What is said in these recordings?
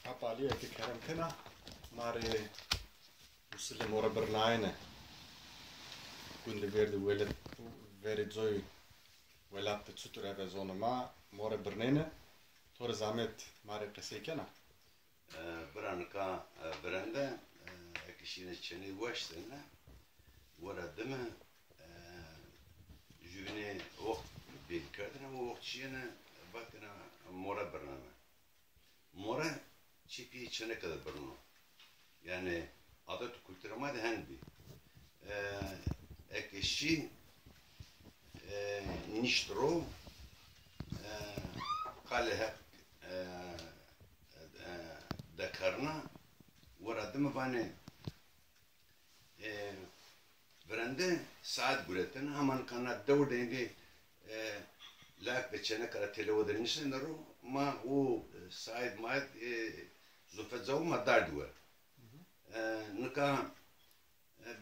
Hapaliye ki kerem kena mare usul mora bernaine kunde verde vere zoy velat tsutura ve zona ma mora bernene tor zamet mare qese kena برانکا برنده اکشین چنی واشتنه وردمه جوینه وقت بیل کردنه و وقت چینه باتنا مورا برنامه مورا چی پی چنه کده برنامه yani adet kültürüme de hendi ekeşi niştro kale hep دکارنا وردم بانه برنده ساعت گرتن همان کانا دور دینگی لاک بچنه کرا تلویزیون نیست نرو ما او ساعت ماید زفت زاو ما داردوه نکا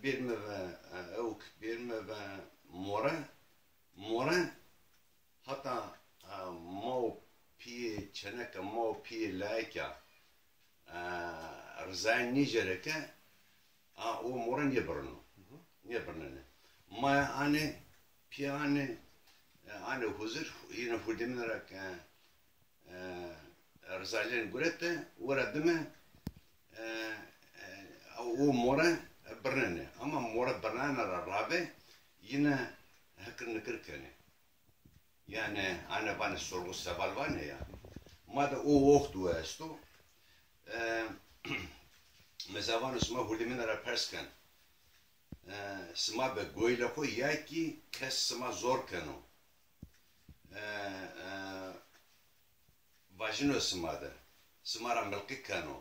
بیرمه و اوک بیرمه و مورا حتی مو پی چنه که مو پی لایکا رزاين نيجركا او مورن يبرنو ما انا بياني انا حضور هنا فردمن راك رزالين قريت وردمه او مورا برنانه اما مورا برنانه الرابع ينا هكر نكركني يعني انا بان السرغ السبالبان هي ماذا او وقت واستو مزاوان اسمه هردمین را پرسکن سما به گویل خو یکی کس سما زور کنو واجنو سما ده سما را ملکی کنو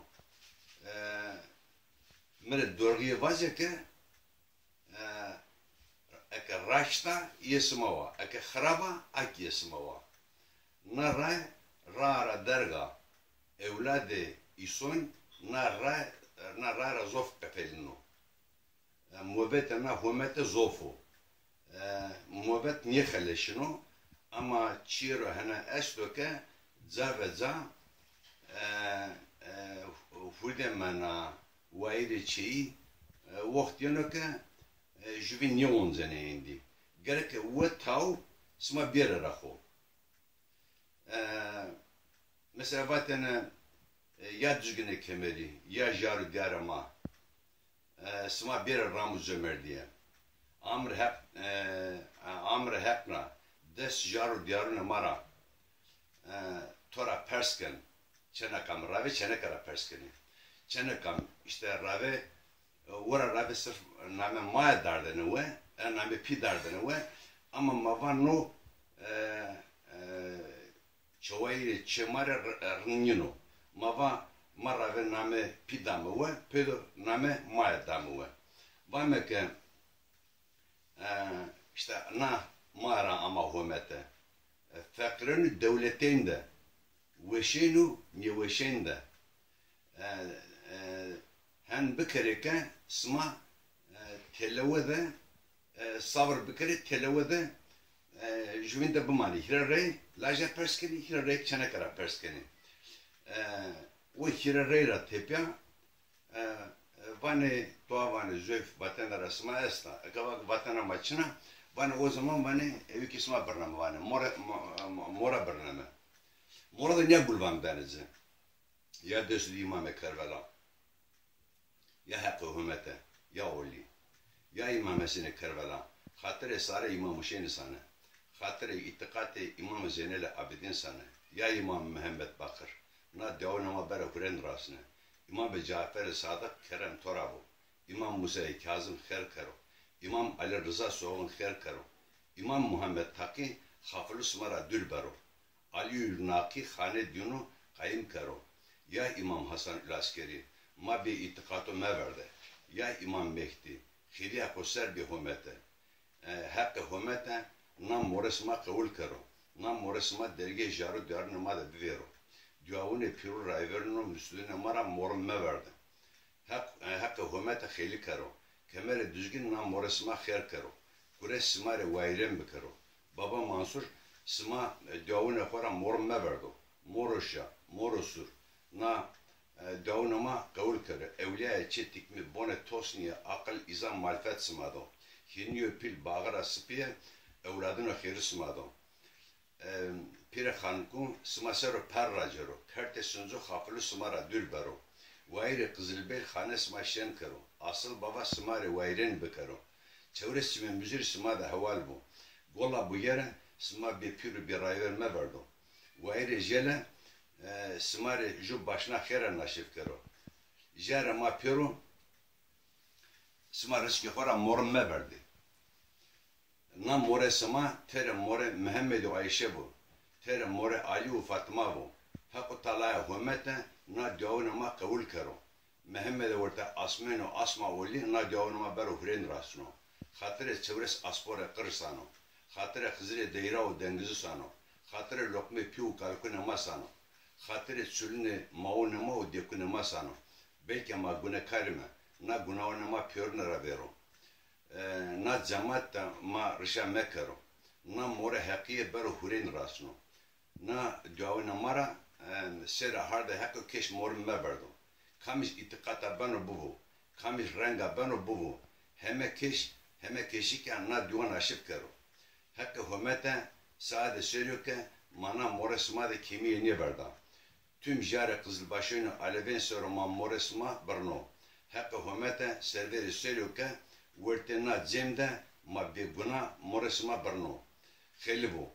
من دورگی واجه که اکه راشتا یه سماوا اکه خرابا اکی یه سماوا نه را درگا evladı İson nara zof kapelino. Muhabbet na hükümete zofu. Muhabbet niye xeleşino ama çiro hana estoke zaveza fudemana vaide çi vaktiyanoke juvin yolun zaneindi. Gerek vatav sma bir raho. Mesela vatana ya düzgün kemeri ya jarı diarama sma bir ramuz ömer diye amr hepna des jarı diarına mara tora persken çenakam rave çenekara perskeni çenekam işte rave ora rave sırf name maya dardını ve name pi dardını ve ama mavano çoğayı çemare rnino mava marave name pidamı ve pedo name maya damı ve vameke işte na mara ama hükümete fakirün devletinde veşenu ne veşende hen bikereke sma televede sabır bikere televede juvinde bumani hirare laja perskeni hirare çanakara perskeni o hirare tepya vane toavane zöf vatana rasma esta akava vatana maçına vane o zaman vane evi kisma bernama vane mora bernama mora da ne bulvam denize ya desdi imame Kerbela ya hakkı hümete ya oli ya imamesine Kerbela hatır sare imam Hüseyin sana hatır itikati imam Zeynel Abidin sana ya imam Mehmet Bakır na devnama bera kuren rasne imam Cafer Sadık Kerem Torabu imam Musa Kazım Kher Karo imam Ali Rıza Soğun Kher Karo imam Muhammed Taki Hafız Smara Dülbero Ali Naki Hane Dinu Kayım Karo ya imam Hasan Ülaskeri ma bir itikatı meverde ya imam Mehdi Hiliya Koser bir hümete hakkı hümete nam moresma kabul karo nam moresma derge jaru diyarını ma da bivero duavune pirur rayverno müslüne mara morum meverde hakkı hümete khili karo kemere düzgün nam moresma kher karo kure smare vayrem bikaro baba Mansur sma duavune khora morum meverdo morosha morosur na Davunama kavul kere. Evliya çetik mi bone tosniye akıl izan malfet smado. Hiniyo pil bağıra sıpiye evladına khiri smado. Pire xankun smasero perracero. Kerte suncu hafılı smara dülbero. Vayre Kızılbel xane smaşen kero. Asıl baba smare vayren bekero. Çevresi müzir sma da heval bu. Gola bu yere sma bir pürü bir ray verme verdi. Vayre jele smare ju başına xera naşif kero. Jere ma pürü sma riski xora morme verdi. Na more sma tere more Mehmed Ayşe bu. Tere more Ali Fatma bu. Hakkı talaya hümete na diavunama kabul kero. Mehmed orta asmeno asma oli na diavunama bero hüren rasno. Hatire çevres aspore kırsano. Hatire hızire deyra o dengizi sano. Hatire lokme piu kalkune masano. Hatire çülüne maunema o dekune masano. Belki ama güne karime. Na günahunema piyornera vero. Na cemaat ma rişa mekero. Na more hakiye bero hüren rasno. Na diavunamara sera harda hakkı keş morum meberdo. Kamis itikata bano bubu. Kamis renga bano bubu. Heme keşiken na duan aşıp kero. Hakkı hümete saade söylüyor ki mana moresma da kemiğe ne verda. Tüm jare Kızılbaşı'nı aleven sonra ma moresma barno. Hakkı hümete serveri söylüyor ki verte na cemde ma bir guna moresma barno. Kheli bu.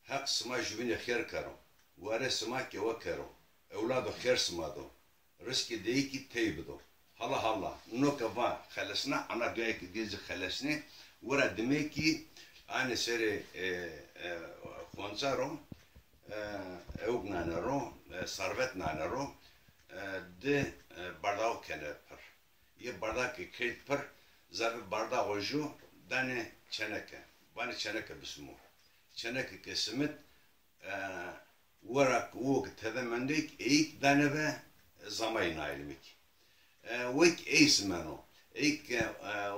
Hak sma juvine kher karo. Vare sma ke o kero. Evladı kher smado. Riski değil ki teybido. Hala hala. Noka va khalasna ana diye ki gezi khalasni. Vara demek ki aynı seri konçaro evgnanero sarvet nanero de bardağı keneper. Ye bardağı ki kretper zavi bardağı oju dane çeneke. Bani çeneke bismu. Çeneke kesimit varak vok tedemendik eik dane ve zamayın ailemik. Vek eismeno. Eik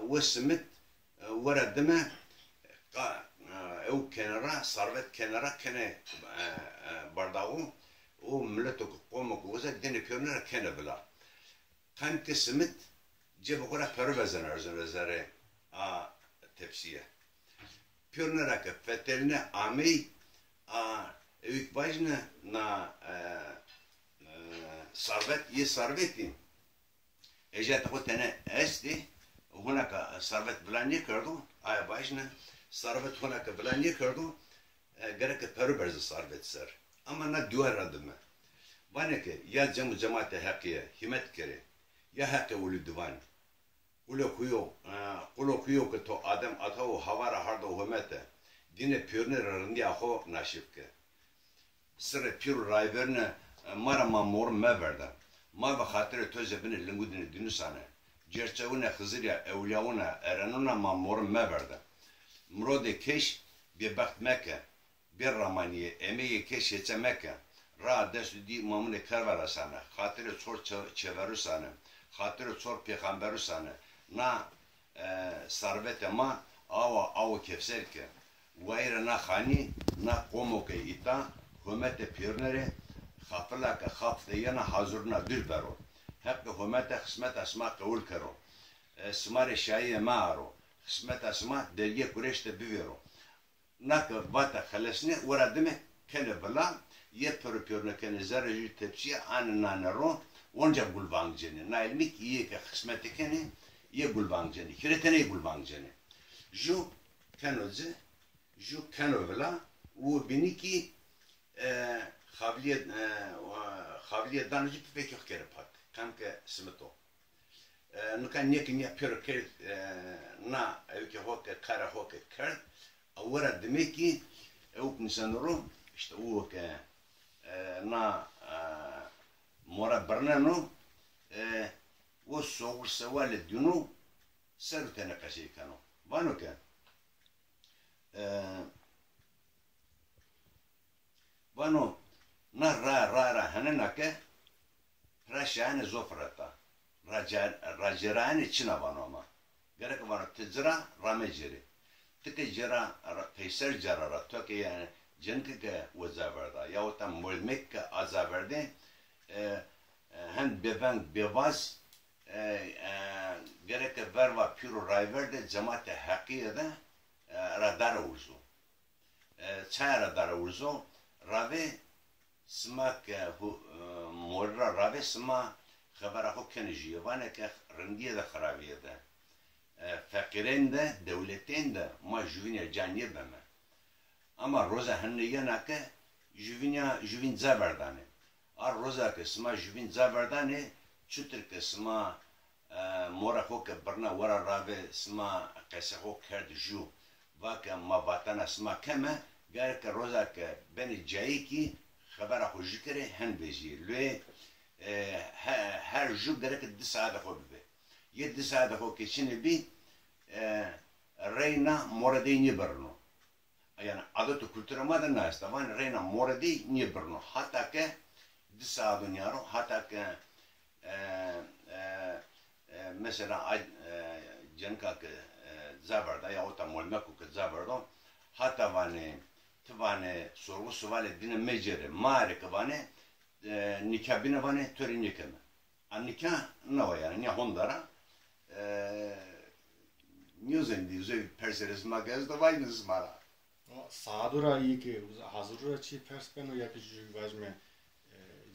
vesimit varadime ev kenara sarvet kenara kene bardağı o millet komak oza dene piyonera kene bila. Kan kesimit cebe kora peru bezen arzun rezere a tepsiye. Piyonera ke feteline amey a evik bajne na sarvet ye sarvetin. Ece tako tene esti hunaka sarvet bilan ye kardu ay bajne sarvet hunaka bilan ye kardu gerek peru berzi sarvet ser. Ama na duvar adıma. Bana ki ya cemaate hakiye himet kere ya hakiye ulu divan. Ulu kuyo ki to adam atavu havara harda hümete dine piyonir rindi aho naşifke. Sıra piyur rayverne mara mamor meverda. Ma ve hatire töze bine lingudine dünüsane. Cerçevune hızırya evliyavuna erenuna mamor meverda. Mrode keş bir bakt meke. Bir ramaniye emeği keş yeçe meke. Ra desu di mamune kervara sana. Hatire çor çeveru sana. Hatire çor peygamberu sana. Na sarvete ma ava kefserke. Vayre na khani na komoke ita. Hümete piyonere خافلك خاف ديانا حاضرنا دل برو هك همتا خسمت اسماء قول كرو اسمار الشاية مارو خسمت اسماء دريه كريشت بيرو ناك باتا خلصني وردمه كان بلا يبرو بيورنا كان زرجي تبسي عن نانرو ونجا قول بانجني نايلميك يك خسمت كاني يقول بانجني كريتني يقول بانجني جو كانوا بلا وبنيكي خاویه دانجی پی که کرد پات کم که سمتو نکن نیکی نیا پیر کرد نا او که هوک کار هوک کرد اورا دمیکی او کنسان رو işte او که نا مورا برنانو و صور سوال دونو سر تنکشی کنو وانو که وانو na ra hanenake raşane zofrata rajerane çinavanoma gerek var tezra ramejeri tike jera peyser jarara toke yani cenke ke wazaverda ya tam molmek azaverdi Hen beveng bevaz gerek verva piro rayverde cemaate hakiye de radar uzu. Çay radar uzu rave smak morra rave sma خبره خو کنه جیوانه که رنگیه ده خرابیه ده فقیرین ده دولتین ده ما جوینه جانیه بمه اما روزه هنیه نکه جوین زبردانه ار روزه که سما جوین زبردانه چطور که سما مورا خو که برنا ورا رابه سما قصه خو کرد جو و که ما وطنه سما کمه گره که روزه که بین جایی که خبره خو جکره هن بجیه لوی her jü gerek 2 saate خو be 7 saate خو keçini bir reyna moradi ni berno yani adı kültürü maden nasta van reyna moradi ni berno hatta ke 2 saat dünyaro hatta ke mesela cenka ke zabarda ya ota molmeku ke zabarda hatta vane tvane sorgu suvale dine mecere mare ke vane nikabine vane töre nikame. A nikah nova yani ne hondara njuzendi zöv perseres magaz da vajne zmara. Sadura iyi ki hazırura çi perspeno yakıcı vazme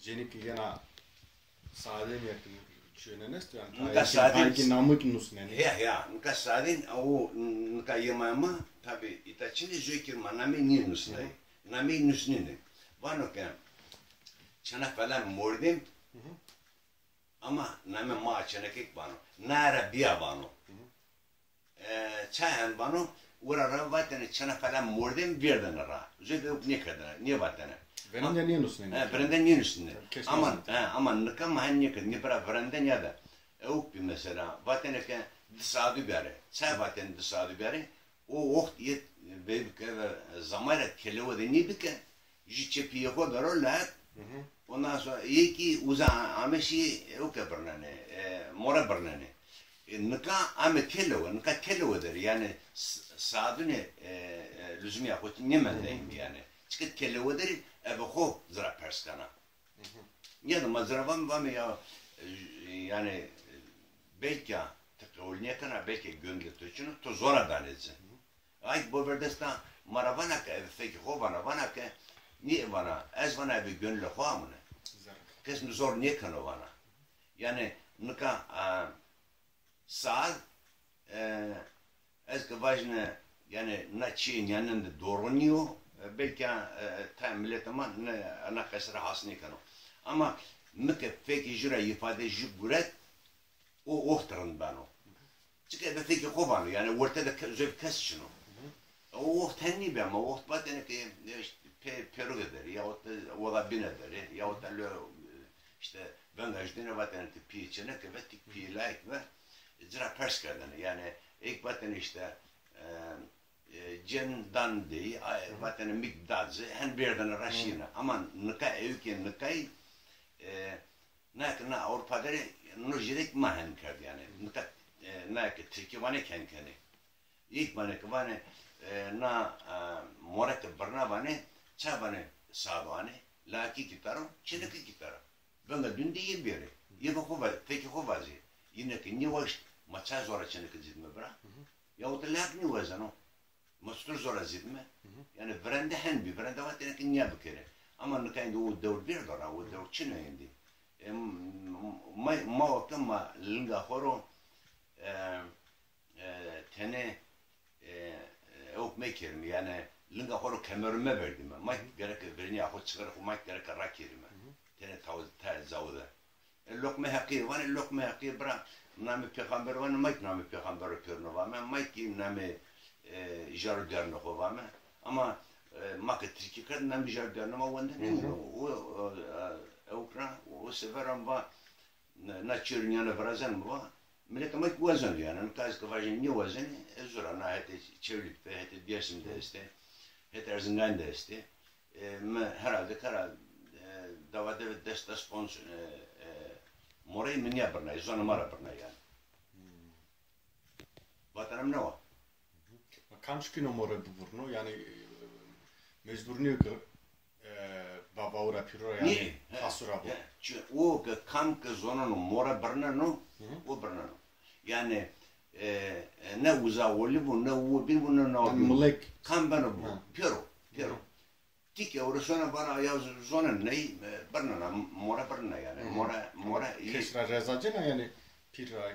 jenik yana sadem yakın çönenes yani belki namık nusne. Ya nka sadin o nka yemama tabi itaçini zökirma nami ni nusne. Nami nusnine. Vano ke çana falan mordim. Ama name ma çenekik bano. Nara biya bano. Çayan bano ura vatene çana falan mordim birden ra. Zöde ne kadar ne vatene. Verenden yenusne. Verenden yenusne. Ama nikam hangi kad ne para verenden ya da. Euk bir mesela vatene ke dışarı bari. Çay vatene dışarı bari. O okt yet ve zamara kelevo de ne bike. Jiçepiye ko berola. Ondan sonra iyi ki uza ameşi uke bernane, mora bernane. Nika ame kelo der yani saadune lüzum yapıp nemendeyim yani. Çıkıp kelo der eve ho zira perskana. Ya da mazravam var mı ya yani belki teknolojiye kana belki gönlü töçünü to zora danetse. Ay bu verdesta maravana ke feki ho bana ke niye bana? Ez bana bir gönlü hoamını. Kesme zor niye kanı bana? Yani nika saat ez kavajne yani naçin yanında doğrunuyor. Belki tam millet ama ana kasra hasni kanı. Ama nika feki jira ifade jibret o ohtarın bana. Çünkü feki hobanı yani ortada zöv kesişino. O ohtenni be ama oht batene ki peruk eder ya da bin eder ya da işte ben de işte vatanı tipi içine ki ve tipi layık ve zira perskerden yani ilk vatanı işte cendan değil vatanı mikdazı hen bir yerden raşina ama nika evken nikay na Avrupa'da nujirek mahen kerdi yani nika ki Türkiye vane kenkeni ilk vane ki vane na morak barna vane çabane sabane laki kitaro çeneki kitaro ben de dün değil bir yere yine kova peki kovazi yine ki ne var maça zora çeneki zidme bra ya o da lak ne var zano mastur zora zidme yani brende hen bir brende var ki ne yapıyor ama ne kendi o dört bir dolar o dört çene indi ma kama linga horo tene yok mekerim yani linga horo kemerime verdim ben mak gerek birini yapıp çıkarıp mak gerek rakirime tene tavız zavda lokma hakir var lokma hakir bra nami peygamber var mak nami peygamber körnü var men mak nami jar derne var ama mak triki kad nami jar derne var vende o okra o severam va na çürünyana brazan va millet ama vazan yani kaz kavajin ne vazan ezura na hete çevrik ve hete diyesim de işte hete Erzincan da işte herhalde davada ve desta sponsor morey min yaparna zona mara parna yani vatanım ne var Kanski no more burno yani mecburniyor ki Vavaura piro Ni, yani hasura bu. o ke kam ke zonanın mora brnano, o brnano. Yani ne uza oli bu, ne u bir bunu ne Yani mulek. kam bana bu, piro. Tiki orasına bana ya zonan ne brnana, mora brna yani, mora. Kesra rezacena yani piro.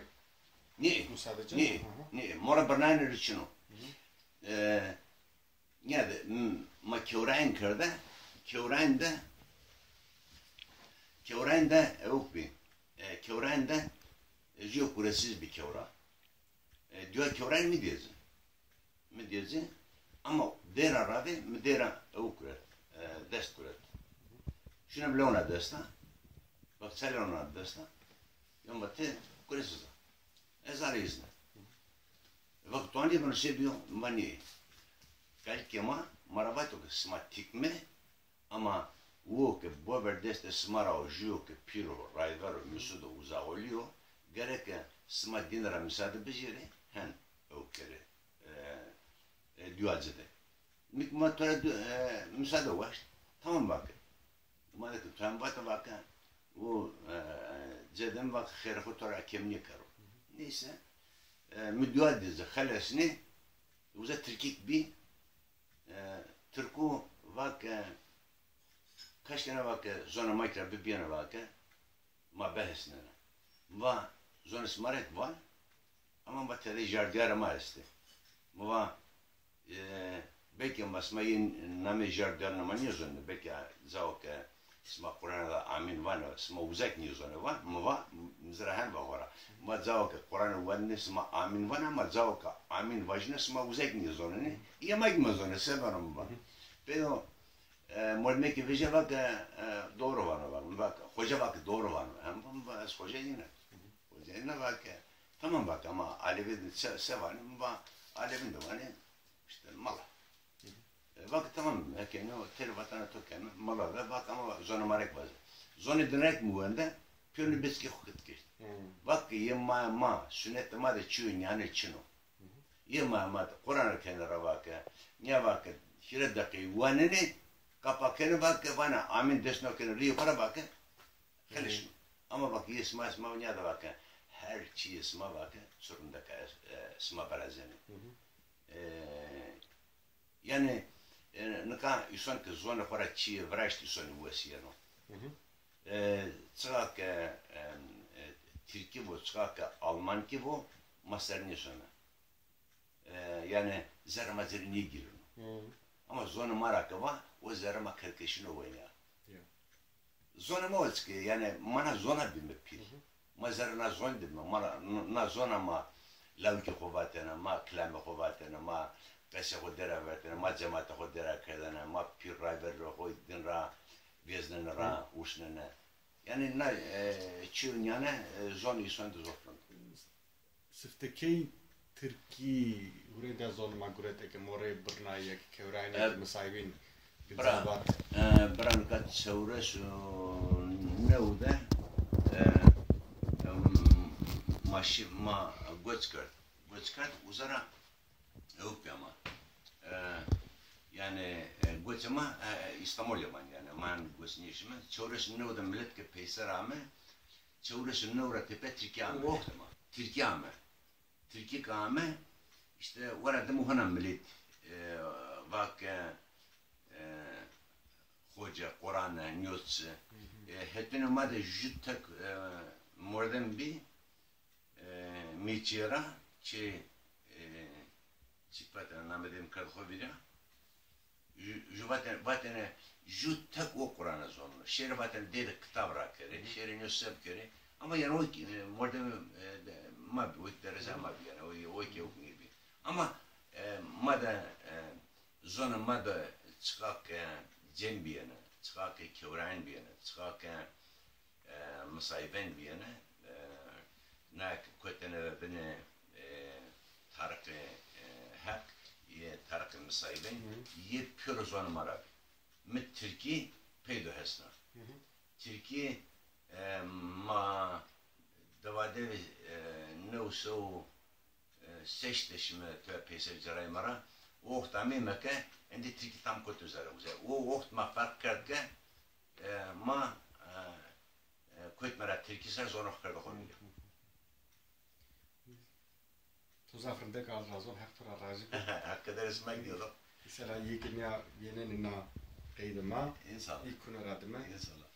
Ni, Bu sadece. ni, mora brnana rıçını. Yani ma kevrain kırda, kevrain de yok bir. Kevrain de jeokuresiz bir kevra. Diyor kevrain mi diyeceğim? Mi diyeceğim? Ama der aradı, mi der okure, dest kuret. Şuna bile ona desta. Bak sen ona desta. Yama te kuresiz. Ezar izne. Bak tuani bana şey diyor, mani. Kalkema, marabato ke sma tikme, ama o ke bober deste smara o jiu ke piro raivaro misudo uzagolio, gerek sma dinara misade bijere, hen o kere duacede. Mikma tora misade var. Tamam bak. Madem tamam bak o cedem bak xerxu tora kemni karo. Neyse müduadize xalasni uza Türkik bir Türku vak kaç tane vak zona makra bir biyana vak ma behesne va zona smaret var ama bateri jardiyara ma este va belki masmayın name jardiyara ma niye zona belki zavk sma Kur'an'da amin var sma uzak niye zona var ma mizrahan var ma zavk Kur'an'da var sma amin var ama zavk amin vajne sma uzak niye zona ne ya magma zona severim var pero molme ki veje bak doğru var bak hoca bak doğru var hem bak hoca yine bak tamam bak ama Alevi'nin severim bak Alevi'nin de var işte mala bak tamam yani o televatana token mala ve bak ama zona marek var zona direkt muende piyonu beski hukuk geçti bak yema ma sünnet ma de çün yani çino yema ma Kur'an'ın kenara bak ne bak şire dakika vanene kapakene bak bana amin desnokene riyo para bak خلش ama bak isma ne da bak her şey isma bak sorunda isma barazeni yani neka insan ki zona para çiğ vraştı sonu vasiyano çıkak Türkiye bu çıkak Alman ki bu maserni sonu yani zarmazerni girin ama zona maraka var o zarma kırkışını oynuyor zona mı olsun ki yani mana zona bilmek pil mazar na zona bilmek mana na zona ma lavki kubatena ma klame kubatena ma Pese hodera vertene, ma cemaate hodera kedene, ma pir rayberle hoy dinra, vieznene ra, usnene. Yani na çiğin yani zon ison de zofran. Sifteki Türkiye ureda zon magurete ke more brnaye ke kevrayne mesayvin. Bran kat sevres ne ude maşi ma göçkert uzara yok ama yani göçema İstanbul yaman yani man göçnişme çevresinde o da millet ke peyser ame çevresinde o da tepe Türkiye ame Türkiye ame işte orada muhanam millet bak hoca Kur'an'a niyotsu hepine madde jüttek morden bir miçera ki Çıkmadan namedim kadhovira. Vaten jüttek o Kur'an'a zorlu. Şehir vaten dedi kitap rakeri, şehrin yosep kere. Ama yani o morden mabi o derece mabi yani o ki o gibi. Ama mada zona mada çıkak cembiyene, çıkak kevrain biyene, çıkak musayben biyene. Nak kötene ve beni Tarık hak ye Tarık Musayben ye pür zon marab. Mit Türkiye peydo hesna. Türkiye ma davade ne uso seçteşme te peyser ceray mara. O tamam meke indi Türkiye tam kötü zara. O vakt ma fark kırdı. sene sonra hakkı koyuyor. Tuzafrında kaldı razon haftura razı. Hakkı dersime gidiyorlar. Mesela yekin ya yenen na kıydıma İnşallah. ilk kuna radıma. İnşallah.